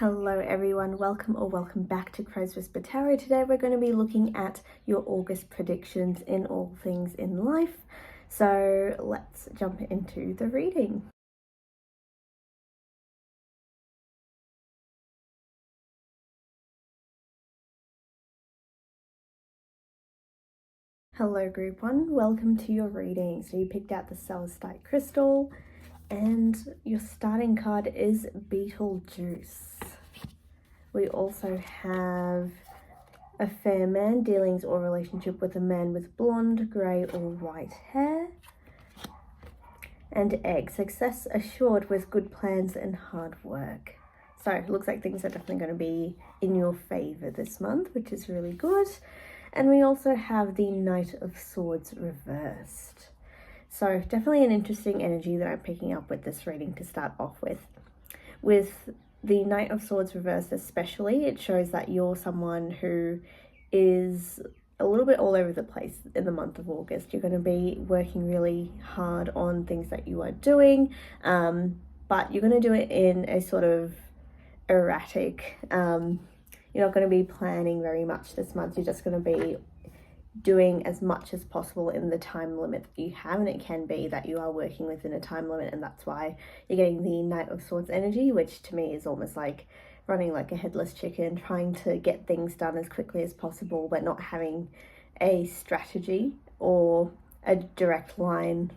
Hello everyone, welcome back to Crow's Whisper Tarot. Today we're going to be looking at your August predictions in all things in life. So let's jump into the reading. Hello group 1, welcome to your reading. So you picked out the Celestite Crystal and your starting card is Beetlejuice. We also have a fair man, dealings or relationship with a man with blonde, grey or white hair. And egg, success assured with good plans and hard work. So it looks like things are definitely going to be in your favour this month, which is really good. And we also have the Knight of Swords reversed. So definitely an interesting energy that I'm picking up with this reading to start off with. With the Knight of Swords reversed especially, it shows that you're someone who is a little bit all over the place in the month of August. You're going to be working really hard on things that you are doing, but you're going to do it in a sort of erratic, you're not going to be planning very much this month. You're just going to be doing as much as possible in the time limit that you have, and it can be that you are working within a time limit, and that's why you're getting the Knight of Swords energy, which to me is almost like running like a headless chicken, trying to get things done as quickly as possible but not having a strategy or a direct line,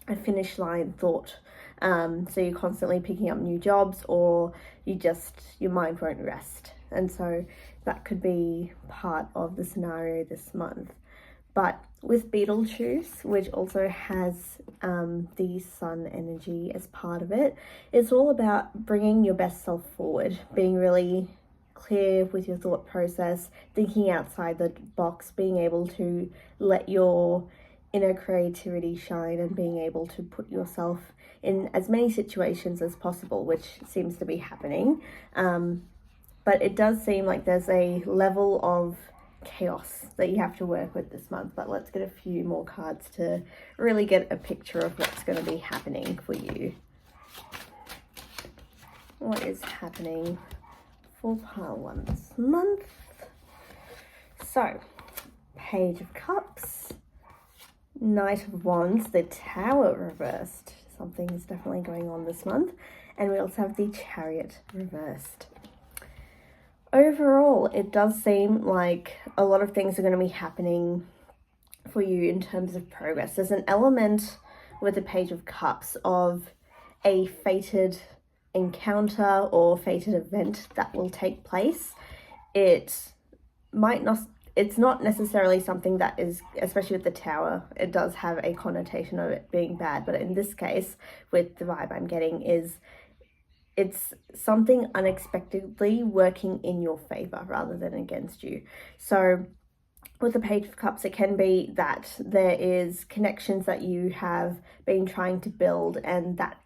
a finish line thought. So you're constantly picking up new jobs, or your mind won't rest, and so that could be part of the scenario this month. But with Beetlejuice, which also has the sun energy as part of it, it's all about bringing your best self forward, being really clear with your thought process, thinking outside the box, being able to let your inner creativity shine, and being able to put yourself in as many situations as possible, which seems to be happening. But it does seem like there's a level of chaos that you have to work with this month. But let's get a few more cards to really get a picture of what's going to be happening for you. What is happening for pile 1 this month? So, Page of Cups, Knight of Wands, the Tower reversed. Something is definitely going on this month. And we also have the Chariot reversed. Overall, it does seem like a lot of things are going to be happening for you in terms of progress. There's an element with the Page of Cups of a fated encounter or fated event that will take place. It's not necessarily something that is, especially with the Tower, it does have a connotation of it being bad, but in this case, with the vibe I'm getting, is it's something unexpectedly working in your favor rather than against you. So with the Page of Cups, it can be that there is connections that you have been trying to build, and that's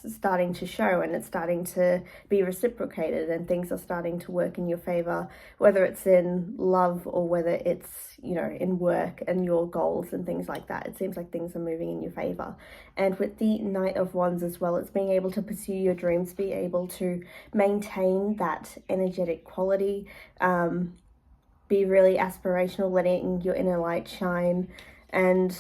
starting to show, and it's starting to be reciprocated, and things are starting to work in your favor, whether it's in love or whether it's, in work and your goals and things like that. It seems like things are moving in your favor. And with the Knight of Wands as well, it's being able to pursue your dreams, be able to maintain that energetic quality, be really aspirational, letting your inner light shine, and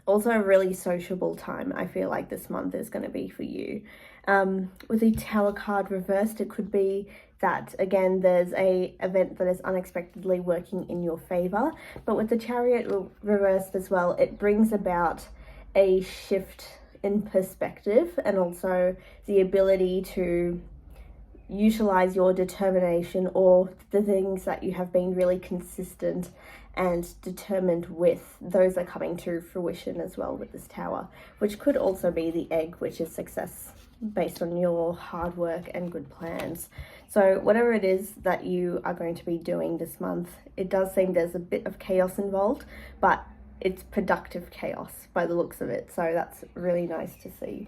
also a really sociable time I feel like this month is going to be for you. With the Tower card reversed, it could be that, again, there's a event that is unexpectedly working in your favor. But with the Chariot reversed as well, it brings about a shift in perspective, and also the ability to utilize your determination, or the things that you have been really consistent and determined with, those are coming to fruition as well with this Tower, which could also be the Egg, which is success based on your hard work and good plans. So whatever it is that you are going to be doing this month, it does seem there's a bit of chaos involved, but it's productive chaos by the looks of it. So that's really nice to see.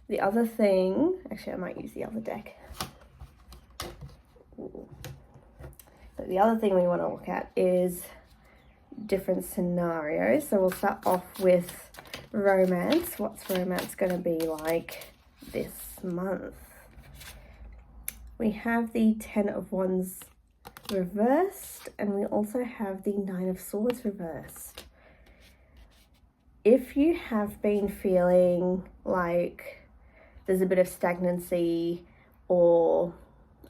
The other thing, actually I might use the other deck. But the other thing we want to look at is different scenarios. So we'll start off with romance. What's romance going to be like this month? We have the 10 of Wands reversed, and we also have the 9 of Swords reversed. If you have been feeling like there's a bit of stagnancy or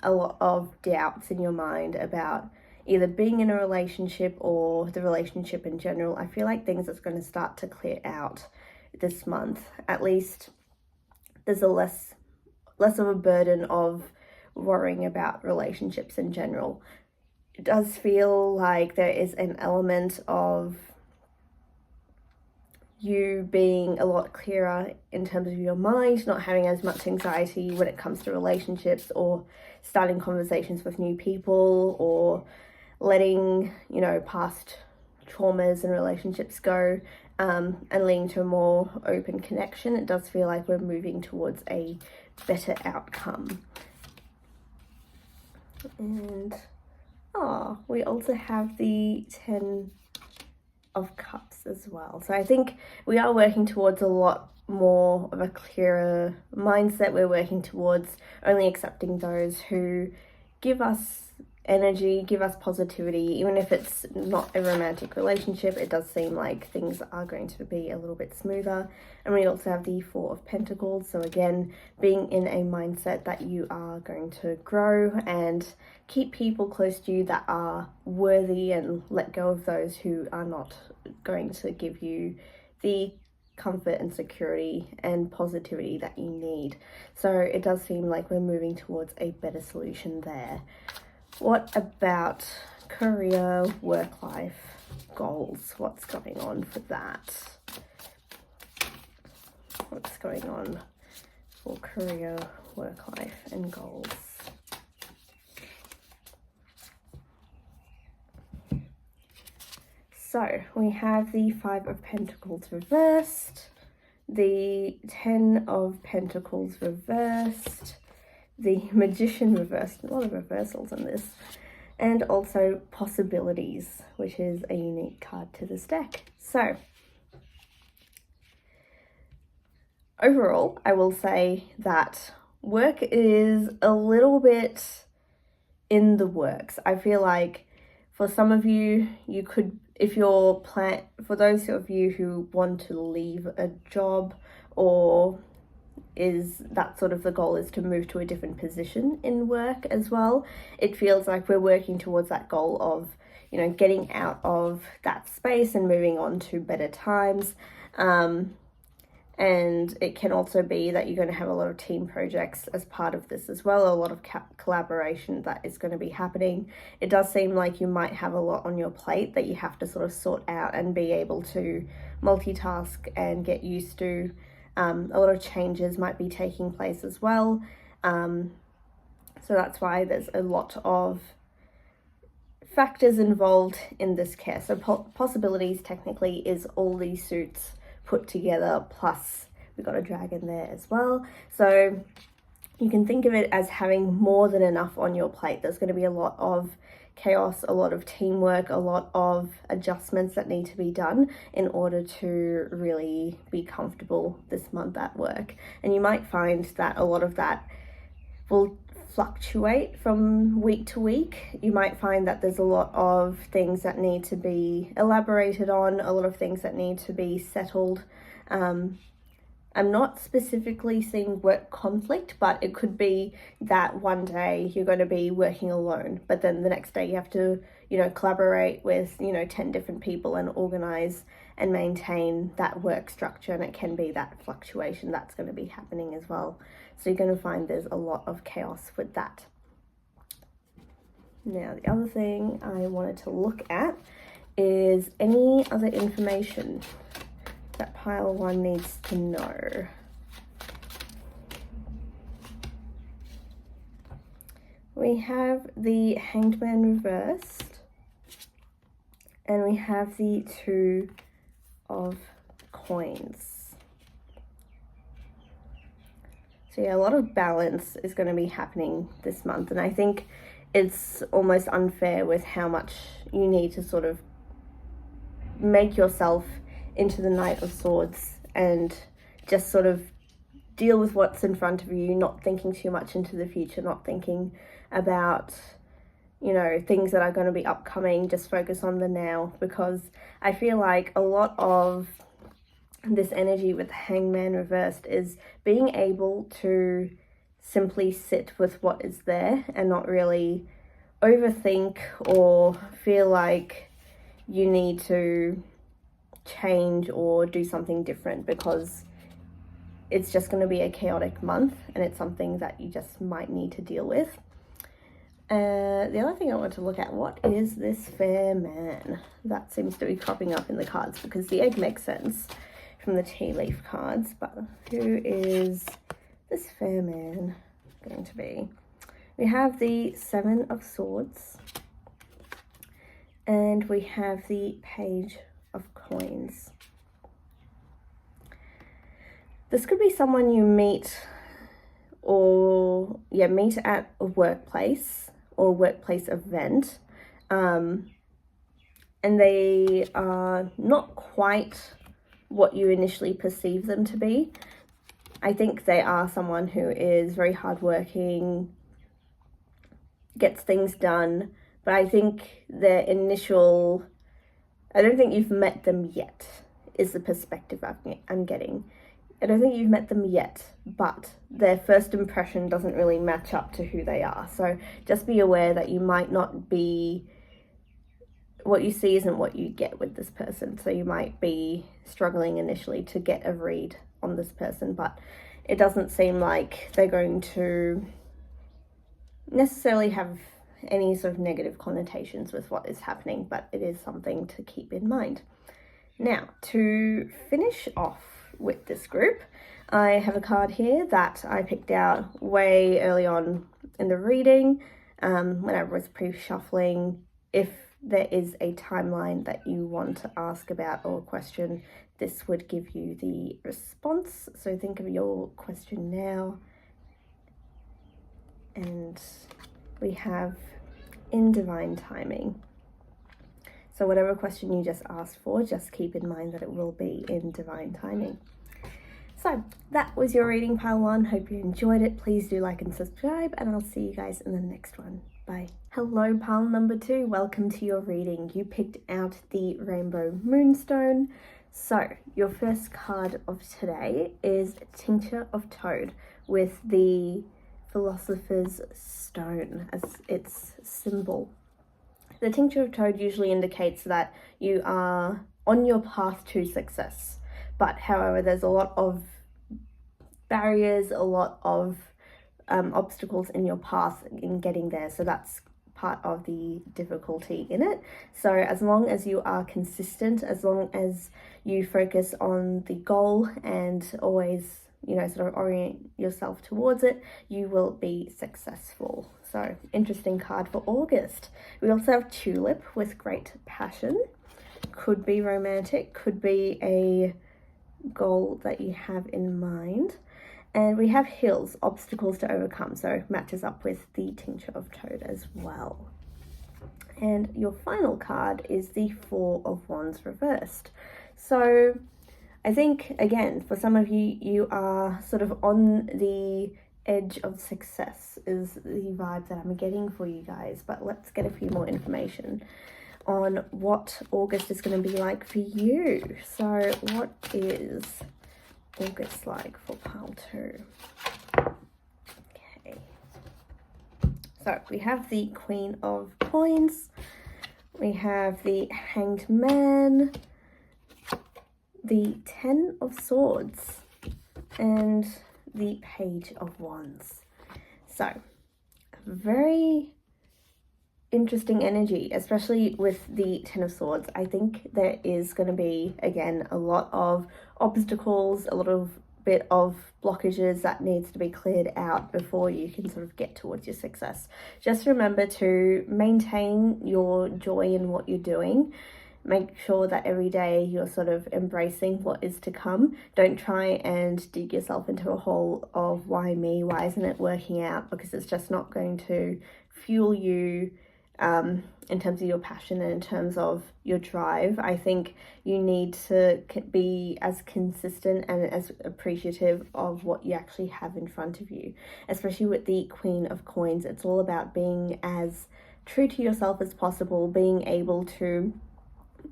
a lot of doubts in your mind about either being in a relationship or the relationship in general, I feel like things are going to start to clear out this month. At least there's a less of a burden of worrying about relationships in general. It does feel like there is an element of you being a lot clearer in terms of your mind, not having as much anxiety when it comes to relationships or starting conversations with new people, or letting, you know, past traumas and relationships go, and leading to a more open connection. It does feel like we're moving towards a better outcome. And we also have the 10 of Cups as well. So I think we are working towards a lot more of a clearer mindset. We're working towards only accepting those who give us energy, give us positivity. Even if it's not a romantic relationship, it does seem like things are going to be a little bit smoother. And we also have the 4 of Pentacles. So again, being in a mindset that you are going to grow and keep people close to you that are worthy, and let go of those who are not going to give you the comfort and security and positivity that you need. So it does seem like we're moving towards a better solution there. What about career, work life, goals? What's going on for that? What's going on for career, work life, and goals? So we have the 5 of Pentacles reversed, the 10 of Pentacles reversed, the Magician reversed, a lot of reversals in this, and also Possibilities, which is a unique card to this deck. So overall, I will say that work is a little bit in the works. I feel like for some of you, you could, if you're for those of you who want to leave a job, or is that sort of the goal, is to move to a different position in work as well, it feels like we're working towards that goal of, you know, getting out of that space and moving on to better times. And it can also be that you're going to have a lot of team projects as part of this as well, a lot of collaboration that is going to be happening. It does seem like you might have a lot on your plate that you have to sort of sort out and be able to multitask and get used to. A lot of changes might be taking place as well. So that's why there's a lot of factors involved in this care. So Possibilities technically is all these suits put together, plus we got a dragon there as well. So you can think of it as having more than enough on your plate. There's going to be a lot of chaos, a lot of teamwork, a lot of adjustments that need to be done in order to really be comfortable this month at work. And you might find that a lot of that will fluctuate from week to week. You might find that there's a lot of things that need to be elaborated on, a lot of things that need to be settled. I'm not specifically seeing work conflict, but it could be that one day you're going to be working alone, but then the next day you have to, you know, collaborate with, you know, 10 different people and organize and maintain that work structure. And it can be that fluctuation that's going to be happening as well. So you're going to find there's a lot of chaos with that. Now, the other thing I wanted to look at is any other information that pile 1 needs to know. We have the Hanged Man reversed, and we have the 2 of Coins. So yeah, a lot of balance is going to be happening this month, and I think it's almost unfair with how much you need to sort of make yourself into the Knight of Swords and just sort of deal with what's in front of you, not thinking too much into the future, not thinking about, you know, things that are going to be upcoming. Just focus on the now, because I feel like a lot of this energy with the Hangman reversed is being able to simply sit with what is there and not really overthink or feel like you need to change or do something different, because it's just going to be a chaotic month and it's something that you just might need to deal with. The other thing I want to look at, what is this fair man? That seems to be cropping up in the cards, because the egg makes sense from the tea leaf cards, but who is this fair man going to be? We have the Seven of Swords and we have the Page of Coins. This could be someone you meet at a workplace or workplace event, and they are not quite what you initially perceive them to be. I think they are someone who is very hardworking, gets things done, but I think I don't think you've met them yet, is the perspective I'm getting. I don't think you've met them yet, but their first impression doesn't really match up to who they are. So just be aware that you might not be, what you see isn't what you get with this person. So you might be struggling initially to get a read on this person, but it doesn't seem like they're going to necessarily have any sort of negative connotations with what is happening, but it is something to keep in mind. Now, to finish off with this group, I have a card here that I picked out way early on in the reading, when I was pre-shuffling. If there is a timeline that you want to ask about or question, this would give you the response. So think of your question now. And we have in divine timing. So whatever question you just asked for, just keep in mind that it will be in divine timing. So that was your reading, pile one. Hope you enjoyed it. Please do like and subscribe, and I'll see you guys in the next one. Bye. Hello, pile number two. Welcome to your reading. You picked out the Rainbow Moonstone. So your first card of today is Tincture of Toad with the Philosopher's Stone as its symbol. The Tincture of Toad usually indicates that you are on your path to success, but however, there's a lot of barriers, a lot of obstacles in your path in getting there. So that's part of the difficulty in it. So as long as you are consistent, as long as you focus on the goal and always, you know, sort of orient yourself towards it, you will be successful. So interesting card for August. We also have Tulip with Great Passion. Could be romantic, could be a goal that you have in mind. And we have Hills, Obstacles to Overcome, so matches up with the Tincture of Toad as well. And your final card is the Four of Wands reversed. So I think, again, for some of you, you are sort of on the edge of success is the vibe that I'm getting for you guys. But let's get a few more information on what August is going to be like for you. So what is August like for pile two? Okay. So we have the Queen of Coins. We have the Hanged Man, the Ten of Swords, and the Page of Wands. So very interesting energy, especially with the Ten of Swords. I think there is going to be, again, a lot of obstacles, a little bit of blockages that needs to be cleared out before you can sort of get towards your success. Just remember to maintain your joy in what you're doing. Make sure that every day you're sort of embracing what is to come. Don't try and dig yourself into a hole of why me, why isn't it working out, because it's just not going to fuel you in terms of your passion and in terms of your drive. I think you need to be as consistent and as appreciative of what you actually have in front of you, especially with the Queen of Coins. It's all about being as true to yourself as possible, being able to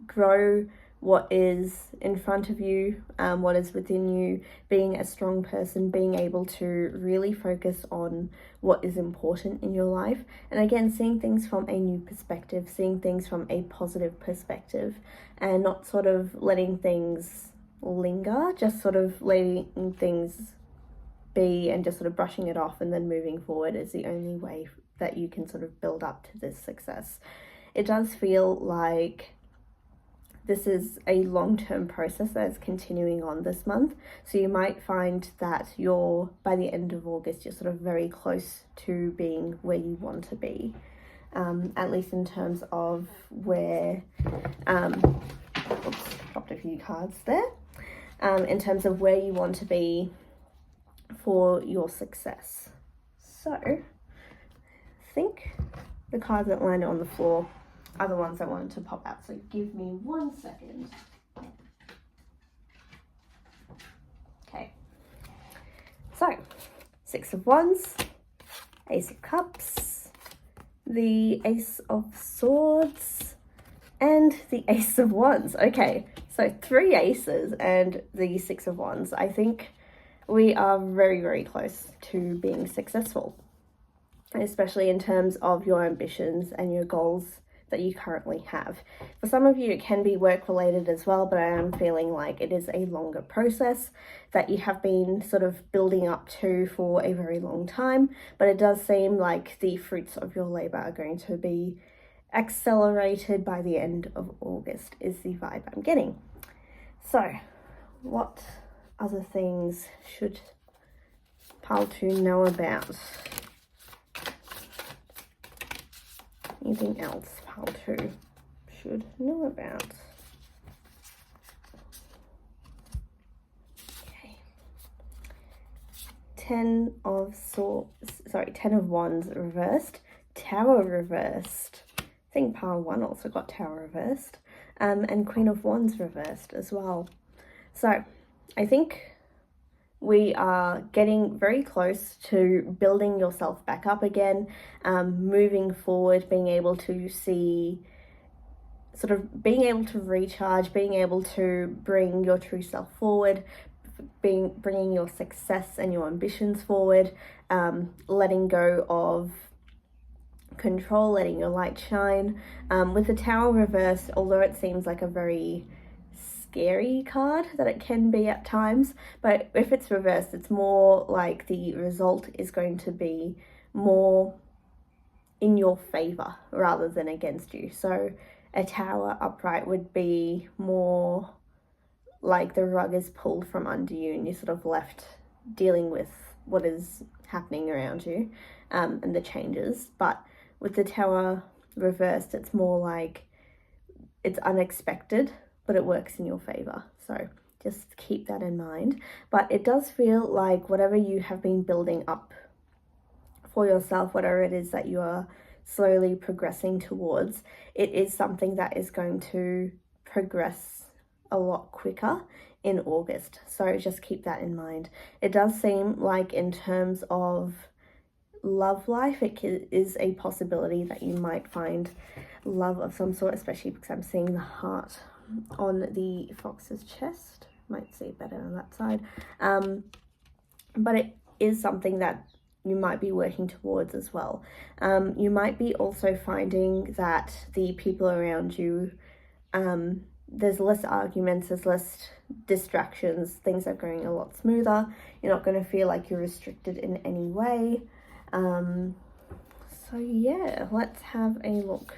grow what is in front of you, what is within you, being a strong person, being able to really focus on what is important in your life. And again, seeing things from a new perspective, seeing things from a positive perspective, and not sort of letting things linger, just sort of letting things be and just sort of brushing it off and then moving forward is the only way that you can sort of build up to this success. It does feel like this is a long-term process that is continuing on this month. So you might find that by the end of August, you're sort of very close to being where you want to be. At least in terms of where, oops, dropped a few cards there. In terms of where you want to be for your success. So, I think the cards that landed on the floor are the ones I wanted to pop out. So give me 1 second. Okay. So, Six of Wands, Ace of Cups, the Ace of Swords, and the Ace of Wands. Okay, so 3 aces and the Six of Wands. I think we are very, very close to being successful, especially in terms of your ambitions and your goals that you currently have. For some of you, it can be work related as well, but I am feeling like it is a longer process that you have been sort of building up to for a very long time, but it does seem like the fruits of your labor are going to be accelerated by the end of August is the vibe I'm getting. So what other things should pile 2 know about? Anything else pile 2 should know about? Okay. 10 of Wands reversed, Tower reversed. I think pile 1 also got Tower reversed, and Queen of Wands reversed as well. So I think we are getting very close to building yourself back up again, moving forward, being able to see, sort of being able to recharge, being able to bring your true self forward, bringing your success and your ambitions forward, letting go of control, letting your light shine. With the Tower reversed, although it seems like a very scary card that it can be at times, but if it's reversed, it's more like the result is going to be more in your favor rather than against you. So a Tower upright would be more like the rug is pulled from under you and you're sort of left dealing with what is happening around you, and the changes. But with the Tower reversed, it's more like it's unexpected, but it works in your favor. So just keep that in mind. But it does feel like whatever you have been building up for yourself, whatever it is that you are slowly progressing towards, it is something that is going to progress a lot quicker in August. So just keep that in mind. It does seem like in terms of love life, it is a possibility that you might find love of some sort, especially because I'm seeing the heart on the fox's chest. Might see it better on that side. But it is something that you might be working towards as well. You might be also finding that the people around you, there's less arguments, there's less distractions, things are going a lot smoother. You're not going to feel like you're restricted in any way. So yeah, let's have a look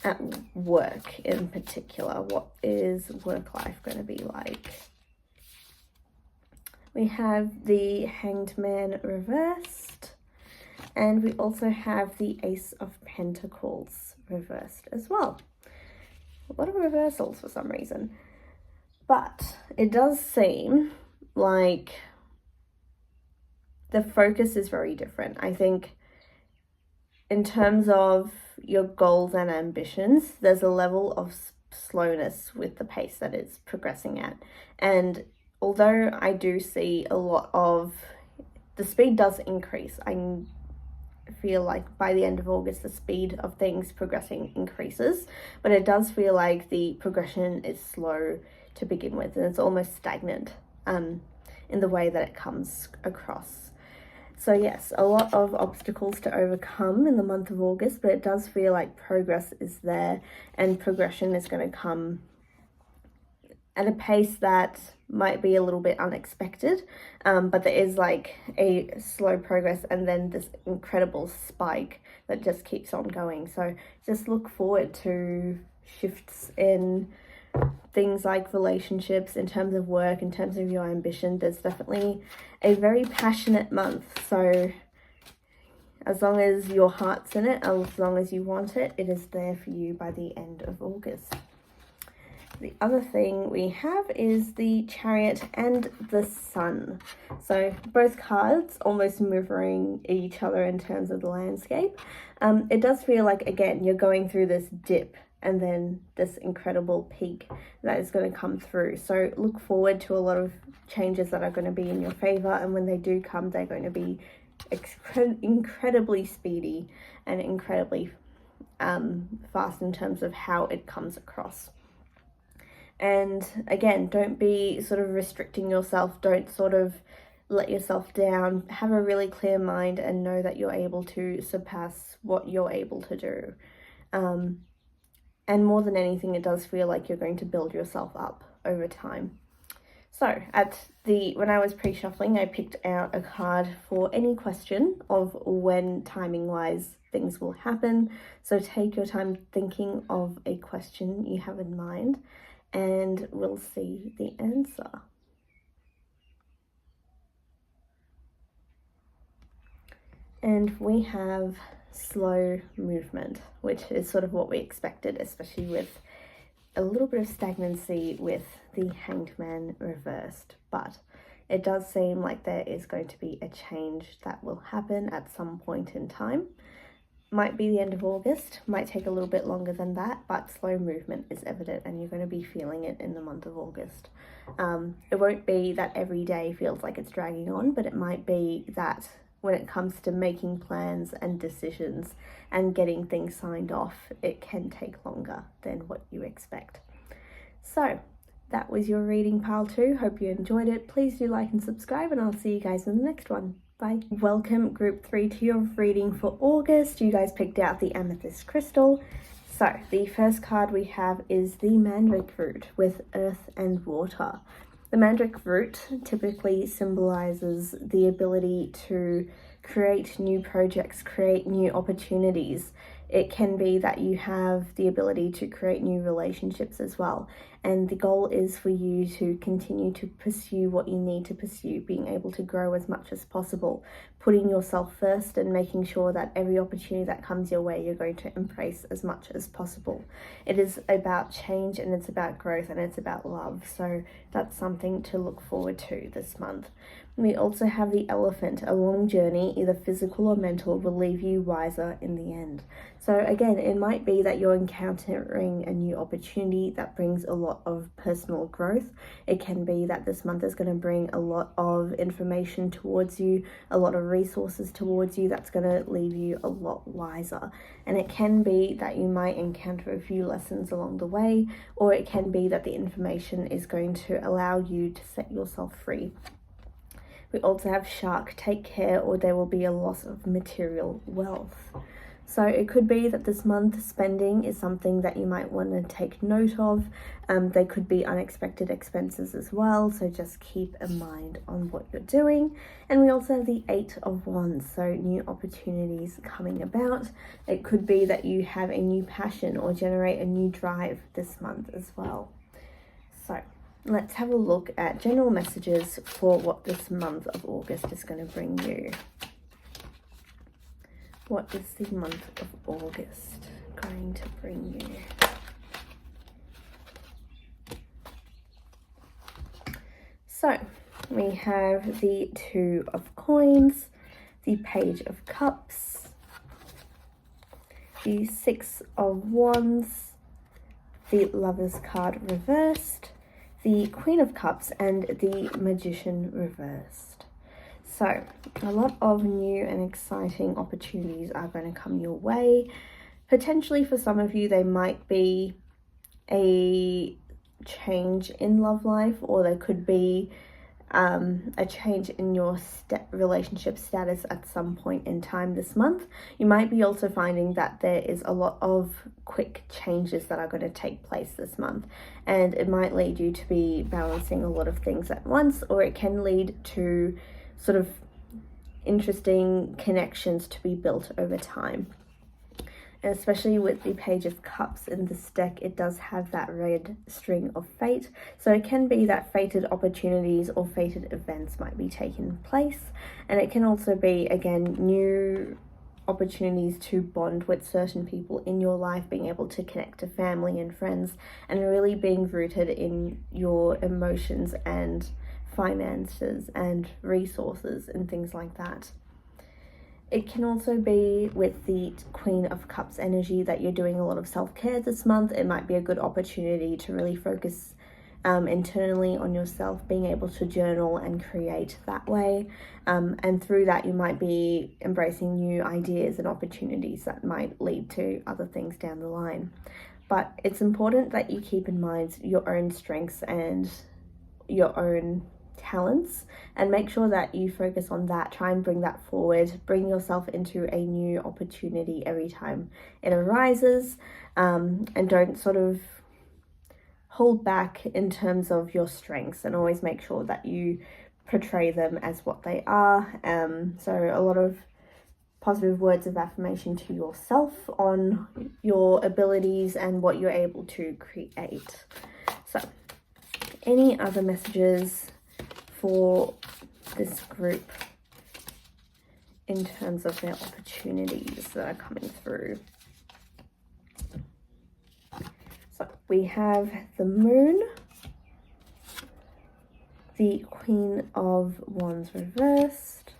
at work in particular. What is work life going to be like? We have the Hanged Man reversed, and we also have the Ace of Pentacles reversed as well. A lot of reversals for some reason, but it does seem like the focus is very different. I think in terms of your goals and ambitions, there's a level of slowness with the pace that it's progressing at. And although I do see a lot of, the speed does increase. I feel like by the end of August, the speed of things progressing increases, but it does feel like the progression is slow to begin with, and it's almost stagnant in the way that it comes across. So yes, a lot of obstacles to overcome in the month of August, but it does feel like progress is there and progression is going to come at a pace that might be a little bit unexpected, but there is like a slow progress and then this incredible spike that just keeps on going. So just look forward to shifts in things like relationships, in terms of work, in terms of your ambition. There's definitely a very passionate month, so as long as your heart's in it, as long as you want it, it is there for you by the end of August. The other thing we have is the Chariot and the Sun. So both cards almost mirroring each other in terms of the landscape. It does feel like, again, you're going through this dip and then this incredible peak that is going to come through. So look forward to a lot of changes that are going to be in your favor, and when they do come, they're going to be incredibly speedy and incredibly fast in terms of how it comes across. And again, don't be sort of restricting yourself. Don't sort of let yourself down. Have a really clear mind and know that you're able to surpass what you're able to do. And more than anything, it does feel like you're going to build yourself up over time. So when I was pre-shuffling, I picked out a card for any question of when timing-wise things will happen. So take your time thinking of a question you have in mind, and we'll see the answer. And we have slow movement, which is sort of what we expected, especially with a little bit of stagnancy with the Hanged Man reversed. But it does seem like there is going to be a change that will happen at some point in time. Might be the end of August, might take a little bit longer than that, but slow movement is evident and you're going to be feeling it in the month of August. It won't be that every day feels like it's dragging on, but it might be that when it comes to making plans and decisions and getting things signed off, it can take longer than what you expect. So that was your reading, pile 2. Hope you enjoyed it. Please do like and subscribe, and I'll see you guys in the next one. Bye. Welcome group 3 to your reading for August. You guys picked out the amethyst crystal. So the first card we have is the mandrake root with earth and water. The mandrake root typically symbolizes the ability to create new projects, create new opportunities. It can be that you have the ability to create new relationships as well. And the goal is for you to continue to pursue what you need to pursue, being able to grow as much as possible, putting yourself first and making sure that every opportunity that comes your way, you're going to embrace as much as possible. It is about change, and it's about growth, and it's about love. So that's something to look forward to this month. We also have the elephant. A long journey, either physical or mental, will leave you wiser in the end. So again, it might be that you're encountering a new opportunity that brings a lot of personal growth. It can be that this month is going to bring a lot of information towards you, a lot of resources towards you that's going to leave you a lot wiser. And it can be that you might encounter a few lessons along the way, or it can be that the information is going to allow you to set yourself free. We also have shark. Take care, or there will be a loss of material wealth. So it could be that this month spending is something that you might want to take note of. They could be unexpected expenses as well, so just keep in mind on what you're doing. And we also have the 8 of Wands, so new opportunities coming about. It could be that you have a new passion or generate a new drive this month as well. So let's have a look at general messages for what this month of August is going to bring you. What is the month of August going to bring you? So we have the 2 of Coins, the Page of Cups, the Six of Wands, the Lovers card reversed, the Queen of Cups, and the Magician reversed. So a lot of new and exciting opportunities are going to come your way. Potentially for some of you, they might be a change in love life, or there could be a change in your relationship status at some point in time this month. You might be also finding that there is a lot of quick changes that are going to take place this month, and it might lead you to be balancing a lot of things at once, or it can lead to sort of interesting connections to be built over time. And especially with the Page of Cups in this deck, it does have that red string of fate. So it can be that fated opportunities or fated events might be taking place. And it can also be, again, new opportunities to bond with certain people in your life, being able to connect to family and friends, and really being rooted in your emotions and finances and resources and things like that. It can also be with the Queen of Cups energy that you're doing a lot of self-care this month. It might be a good opportunity to really focus internally on yourself, being able to journal and create that way. And through that, you might be embracing new ideas and opportunities that might lead to other things down the line. But it's important that you keep in mind your own strengths and your own talents, and make sure that you focus on that. Try and bring that forward, bring yourself into a new opportunity every time it arises, and don't sort of hold back in terms of your strengths, and always make sure that you portray them as what they are. So a lot of positive words of affirmation to yourself on your abilities and what you're able to create. So any other messages for this group in terms of their opportunities that are coming through? So we have the Moon, the Queen of Wands reversed,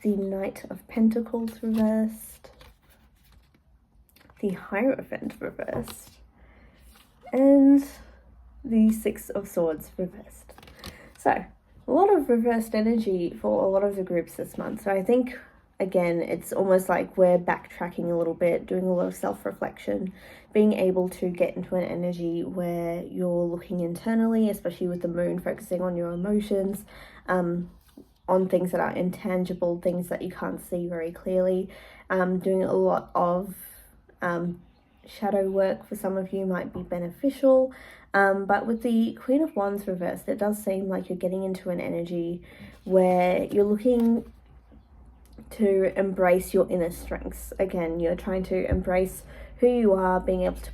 the Knight of Pentacles reversed, the Hierophant reversed, and the Six of Swords reversed. So a lot of reversed energy for a lot of the groups this month. So I think, again, it's almost like we're backtracking a little bit, doing a lot of self-reflection, being able to get into an energy where you're looking internally, especially with the Moon, focusing on your emotions, on things that are intangible, things that you can't see very clearly. Doing a lot of shadow work for some of you might be beneficial. But with the Queen of Wands reversed, it does seem like you're getting into an energy where you're looking to embrace your inner strengths. Again, you're trying to embrace who you are, being able to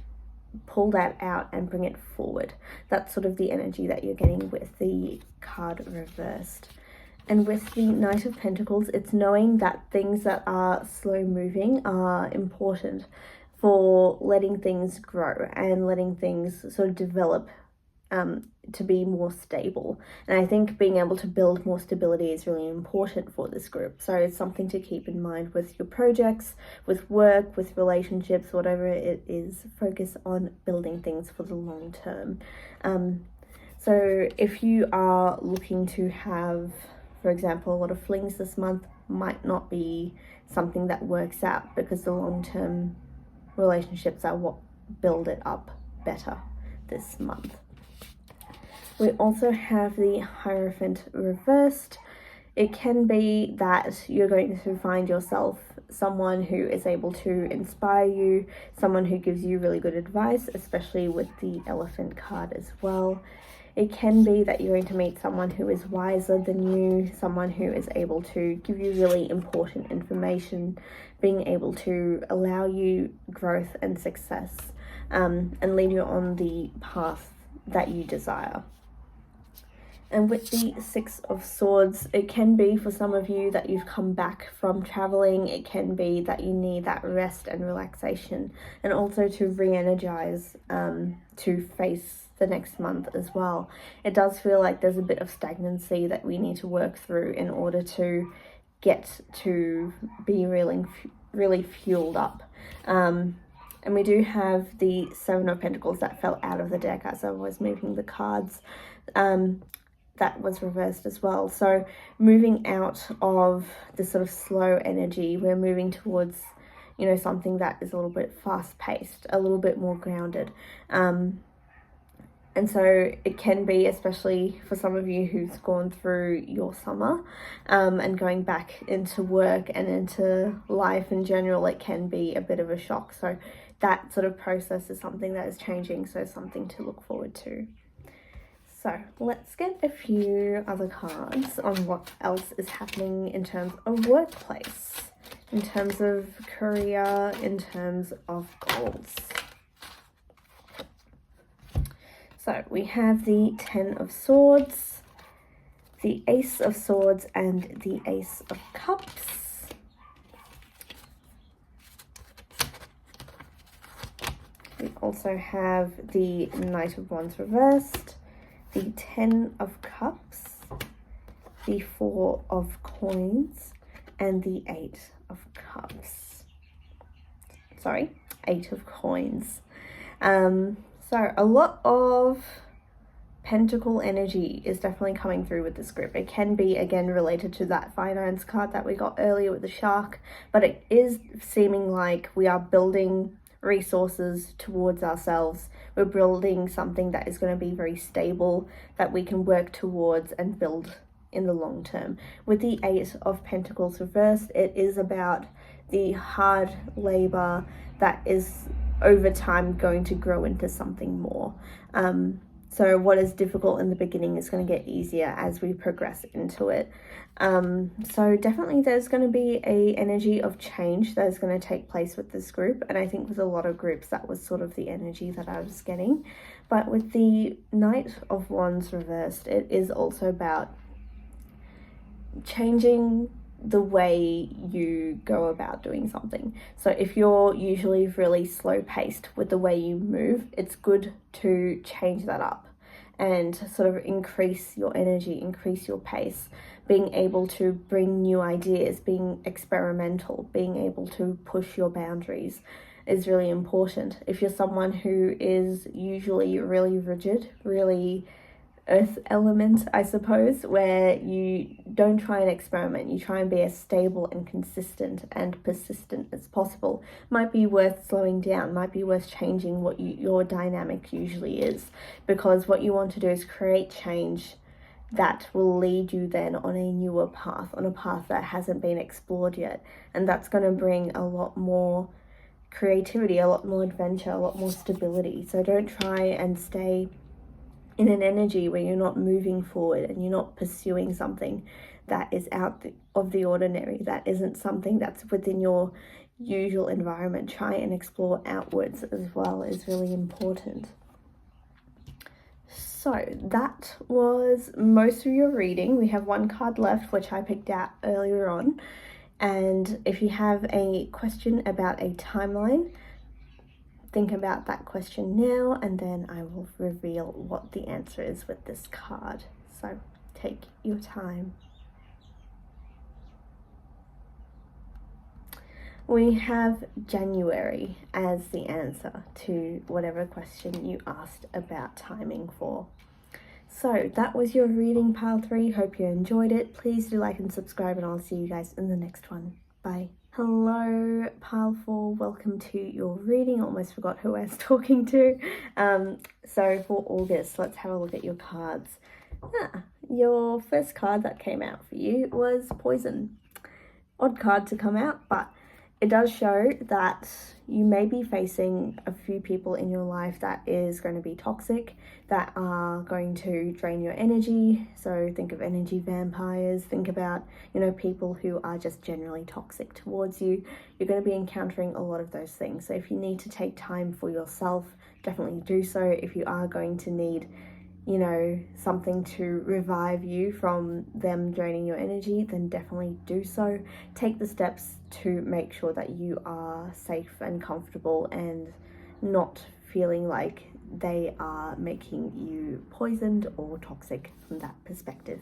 pull that out and bring it forward. That's sort of the energy that you're getting with the card reversed. And with the Knight of Pentacles, it's knowing that things that are slow moving are important for letting things grow and letting things sort of develop to be more stable. And I think being able to build more stability is really important for this group. So it's something to keep in mind with your projects, with work, with relationships, whatever it is. Focus on building things for the long term. So if you are looking to have, for example, a lot of flings this month, might not be something that works out, because the long-term relationships are what build it up better this month. We also have the Hierophant reversed. It can be that you're going to find yourself someone who is able to inspire you, someone who gives you really good advice, especially with the Elephant card as well. It can be that you're going to meet someone who is wiser than you, someone who is able to give you really important information, being able to allow you growth and success, and lead you on the path that you desire. And with the Six of Swords, it can be for some of you that you've come back from traveling. It can be that you need that rest and relaxation, and also to re-energize, to face the next month as well. It does feel like there's a bit of stagnancy that we need to work through in order to get to be really fueled up. And we do have the Seven of Pentacles that fell out of the deck as I was moving the cards. That was reversed as well. So moving out of the sort of slow energy, we're moving towards, you know, something that is a little bit fast-paced, a little bit more grounded. And so it can be, especially for some of you who's gone through your summer and going back into work and into life in general, it can be a bit of a shock. So that sort of process is something that is changing, so something to look forward to. So let's get a few other cards on what else is happening in terms of workplace, in terms of career, in terms of goals. So we have the Ten of Swords, the Ace of Swords, and the Ace of Cups. We also have the Knight of Wands reversed, the Ten of Cups, the Four of Coins, and the Eight of Cups. Sorry, Eight of Coins. So a lot of Pentacle energy is definitely coming through with this group. It can be, again, related to that finance card that we got earlier with the shark, but it is seeming like we are building resources towards ourselves. We're building something that is going to be very stable, that we can work towards and build in the long term. With the Eight of Pentacles reversed, it is about the hard labor that is over time going to grow into something more. So what is difficult in the beginning is going to get easier as we progress into it. So definitely there's going to be a energy of change that is going to take place with this group, and I think with a lot of groups that was sort of the energy that I was getting. But with the Knight of Wands reversed, it is also about changing the way you go about doing something. So if you're usually really slow paced with the way you move, it's good to change that up and sort of increase your energy, increase your pace, being able to bring new ideas, being experimental, being able to push your boundaries is really important. If you're someone who is usually really rigid, really earth element, I suppose, where you don't try and experiment, you try and be as stable and consistent and persistent as possible, might be worth slowing down, might be worth changing what your dynamic usually is, because what you want to do is create change that will lead you then on a newer path, on a path that hasn't been explored yet, and that's going to bring a lot more creativity, a lot more adventure, a lot more stability. So don't try and stay in an energy where you're not moving forward and you're not pursuing something that is out of the ordinary, that isn't something that's within your usual environment. Try and explore outwards as well is really important. So that was most of your reading. We have one card left, which I picked out earlier on. And if you have a question about a timeline, think about that question now, and then I will reveal what the answer is with this card. So take your time. We have January as the answer to whatever question you asked about timing for. So that was your reading, Pile 3. Hope you enjoyed it. Please do like and subscribe, and I'll see you guys in the next one. Bye. Hello, Pile 4. Welcome to your reading. I almost forgot who I was talking to. So for August, let's have a look at your cards. Your first card that came out for you was Poison. Odd card to come out, but it does show that you may be facing a few people in your life that is going to be toxic, that are going to drain your energy. So think of energy vampires. Think about, people who are just generally toxic towards you. You're going to be encountering a lot of those things. So if you need to take time for yourself, definitely do so. If you are going to need something to revive you from them draining your energy, then definitely do so. Take the steps to make sure that you are safe and comfortable and not feeling like they are making you poisoned or toxic from that perspective.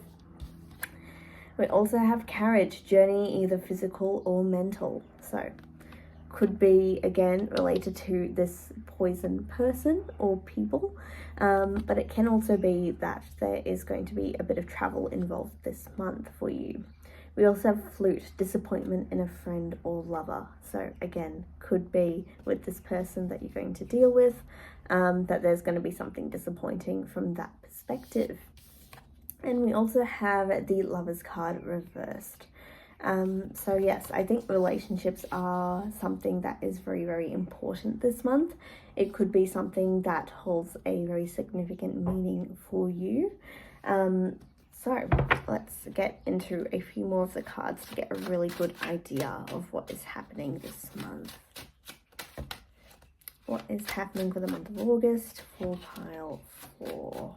We also have Carriage, journey either physical or mental. So could be, again, related to this poison person or people, but it can also be that there is going to be a bit of travel involved this month for you. We also have flute, disappointment in a friend or lover. So again, could be with this person that you're going to deal with, that there's going to be something disappointing from that perspective. And we also have the Lovers card reversed. So yes, I think relationships are something that is very, very important this month. It could be something that holds a very significant meaning for you. So let's get into a few more of the cards to get a really good idea of what is happening this month. What is happening for the month of August for pile 4?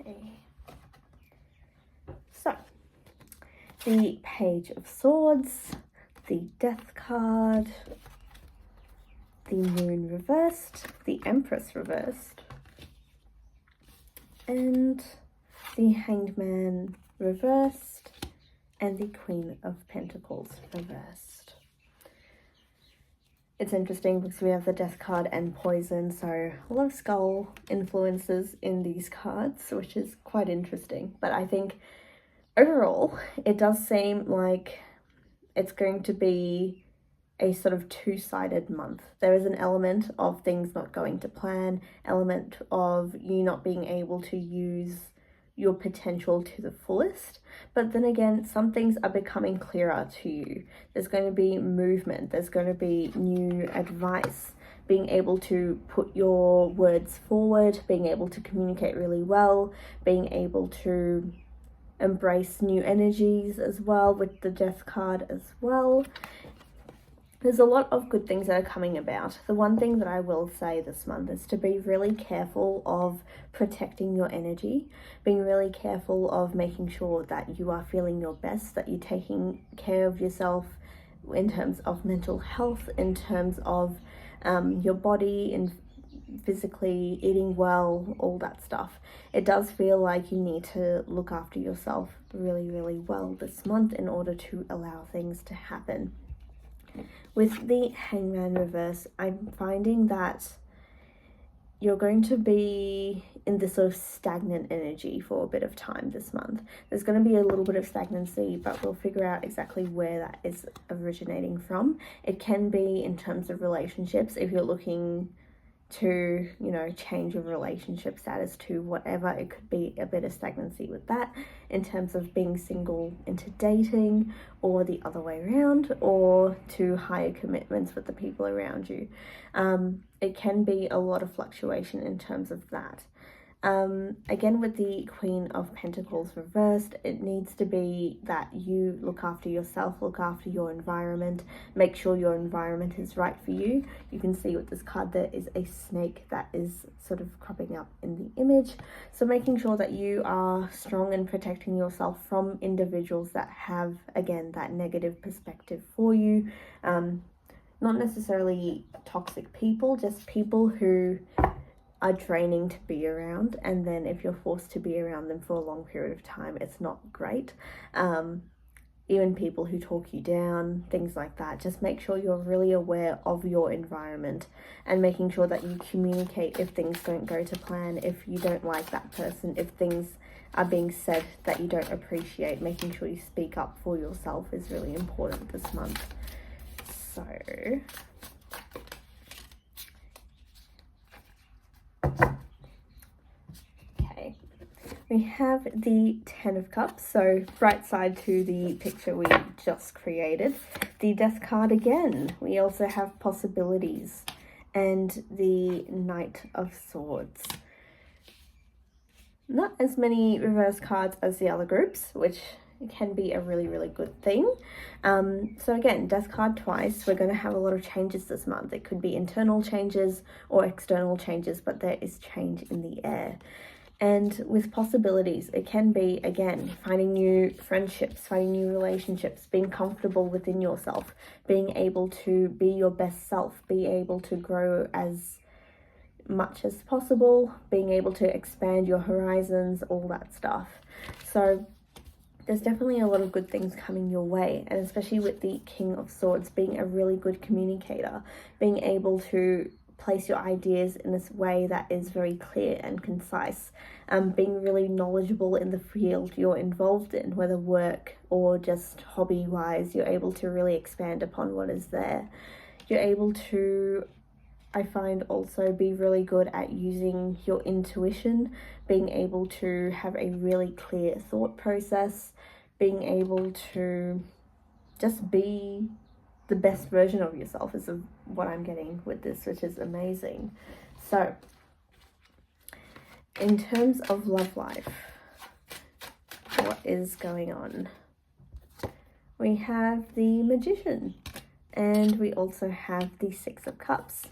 Okay. So, the Page of Swords, the Death card, the Moon reversed, the Empress reversed, and the Hanged Man reversed, and the Queen of Pentacles reversed. It's interesting because we have the Death card and Poison, so a lot of skull influences in these cards, which is quite interesting. But I think overall, it does seem like it's going to be a sort of two-sided month. There is an element of things not going to plan, element of you not being able to use your potential to the fullest, but then again, some things are becoming clearer to you. There's going to be movement, there's going to be new advice, being able to put your words forward, being able to communicate really well, being able to embrace new energies as well with the Death card as well. There's a lot of good things that are coming about. The one thing that I will say this month is to be really careful of protecting your energy, being really careful of making sure that you are feeling your best, that you're taking care of yourself in terms of mental health, in terms of your body and physically eating well, all that stuff. It does feel like you need to look after yourself really, really well this month in order to allow things to happen. With the Hangman reverse, I'm finding that you're going to be in this sort of stagnant energy for a bit of time this month. There's going to be a little bit of stagnancy, but we'll figure out exactly where that is originating from. It can be in terms of relationships, if you're looking to, you know, change your relationship status to whatever, it could be a bit of stagnancy with that. In terms of being single into dating, or the other way around, or to higher commitments with the people around you, it can be a lot of fluctuation in terms of that. Again, with the Queen of Pentacles reversed, it needs to be that you look after yourself, look after your environment, make sure your environment is right for you. You can see with this card there is a snake that is sort of cropping up in the image. So making sure that you are strong and protecting yourself from individuals that have, again, that negative perspective for you. Not necessarily toxic people, just people who are draining to be around, and then if you're forced to be around them for a long period of time, it's not great. Even people who talk you down, things like that. Just make sure you're really aware of your environment and making sure that you communicate if things don't go to plan, if you don't like that person, if things are being said that you don't appreciate. Making sure you speak up for yourself is really important this month. So we have the Ten of Cups, so right side to the picture we just created. The Death card again. We also have possibilities, and the Knight of Swords. Not as many reverse cards as the other groups, which can be a really, really good thing. So again, Death card twice. We're going to have a lot of changes this month. It could be internal changes or external changes, but there is change in the air. And with possibilities, it can be, again, finding new friendships, finding new relationships, being comfortable within yourself, being able to be your best self, be able to grow as much as possible, being able to expand your horizons, all that stuff. So there's definitely a lot of good things coming your way, and especially with the King of Swords being a really good communicator, being able to place your ideas in this way that is very clear and concise, being really knowledgeable in the field you're involved in, whether work or just hobby wise. You're able to really expand upon what is there. You're able to, I find, also be really good at using your intuition, being able to have a really clear thought process, being able to just be the best version of yourself is what I'm getting with this, which is amazing. So in terms of love life, what is going on? We have the Magician, and we also have the Six of Cups.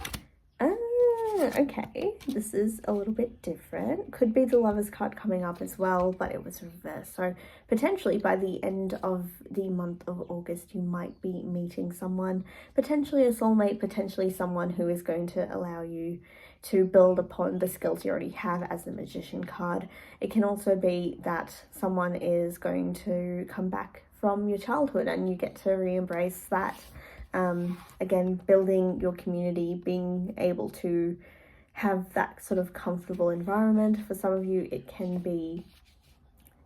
Okay, this is a little bit different. Could be the Lovers card coming up as well, but it was reversed. So potentially by the end of the month of August, you might be meeting someone, potentially a soulmate, potentially someone who is going to allow you to build upon the skills you already have as the Magician card. It can also be that someone is going to come back from your childhood and you get to re-embrace that. Again, building your community, being able to have that sort of comfortable environment. For some of you, it can be,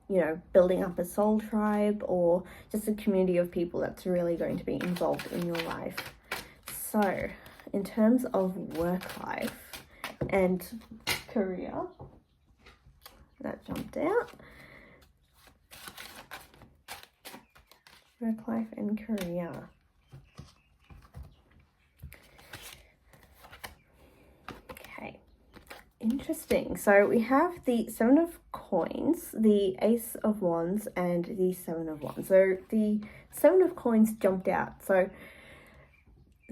you know, building up a soul tribe or just a community of people that's really going to be involved in your life. So, in terms of work life and career, that jumped out. Work life and career. Interesting. So we have the Seven of Coins, the Ace of Wands, and the Seven of Wands. So the Seven of Coins jumped out. So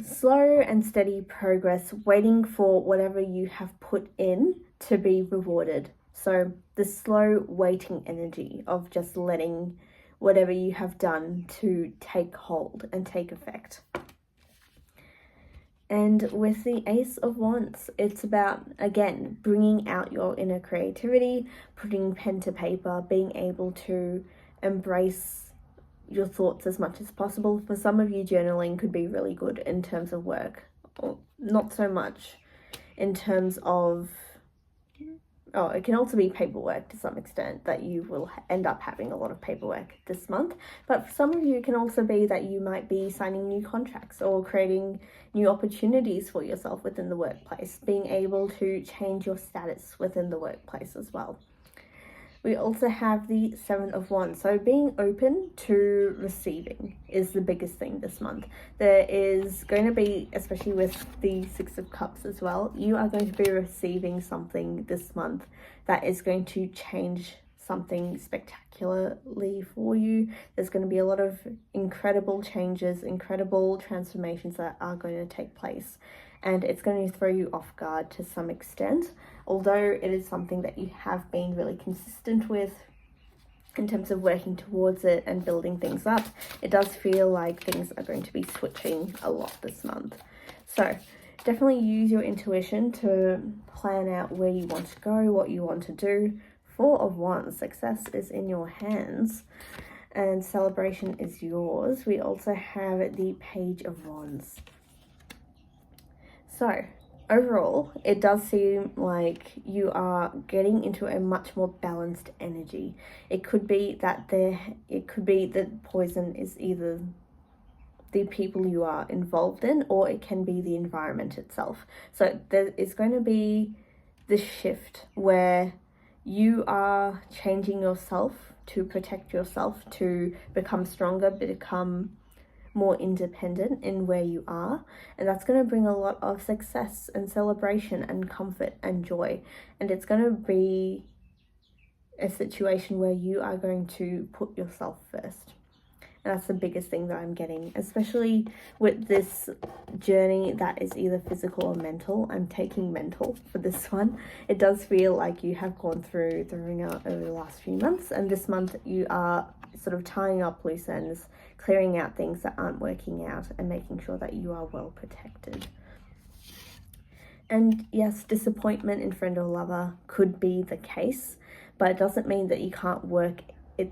slow and steady progress, waiting for whatever you have put in to be rewarded. So the slow waiting energy of just letting whatever you have done to take hold and take effect. And with the Ace of Wands, it's about, again, bringing out your inner creativity, putting pen to paper, being able to embrace your thoughts as much as possible. For some of you, journaling could be really good in terms of work, or not so much in terms of, it can also be paperwork to some extent, that you will end up having a lot of paperwork this month. But for some of you, it can also be that you might be signing new contracts or creating new opportunities for yourself within the workplace, being able to change your status within the workplace as well. We also have the Seven of Wands. So being open to receiving is the biggest thing this month. There is going to be, especially with the Six of Cups as well, you are going to be receiving something this month that is going to change something spectacularly for you. There's going to be a lot of incredible changes, incredible transformations that are going to take place. And it's going to throw you off guard to some extent, although it is something that you have been really consistent with in terms of working towards it and building things up. It does feel like things are going to be switching a lot this month. So definitely use your intuition to plan out where you want to go, what you want to do. Four of Wands, success is in your hands and celebration is yours. We also have the Page of Wands. So overall, it does seem like you are getting into a much more balanced energy. It could be that the poison is either the people you are involved in, or it can be the environment itself. So there is going to be this shift where you are changing yourself to protect yourself, to become stronger, become more independent in where you are, and that's going to bring a lot of success and celebration and comfort and joy. And it's going to be a situation where you are going to put yourself first. And that's the biggest thing that I'm getting, especially with this journey that is either physical or mental. I'm taking mental for this one. It does feel like you have gone through throwing out over the last few months, and this month you are sort of tying up loose ends, clearing out things that aren't working out, and making sure that you are well protected. And yes, disappointment in friend or lover could be the case, but it doesn't mean that you can't work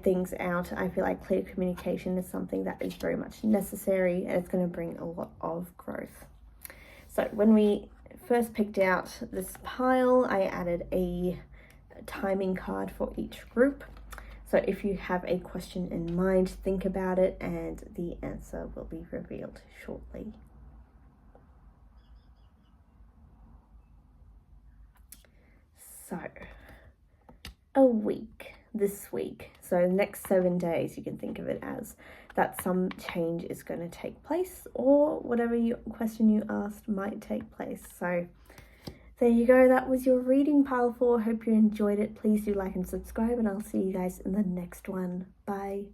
things out. I feel like clear communication is something that is very much necessary, and it's going to bring a lot of growth. So when we first picked out this pile, I added a timing card for each group. So if you have a question in mind, think about it, and the answer will be revealed shortly. So a week, this week, so next 7 days, you can think of it as that some change is going to take place, or whatever question you asked might take place. So there you go, that was your reading, pile 4. Hope you enjoyed it. Please do like and subscribe, and I'll see you guys in the next one. Bye.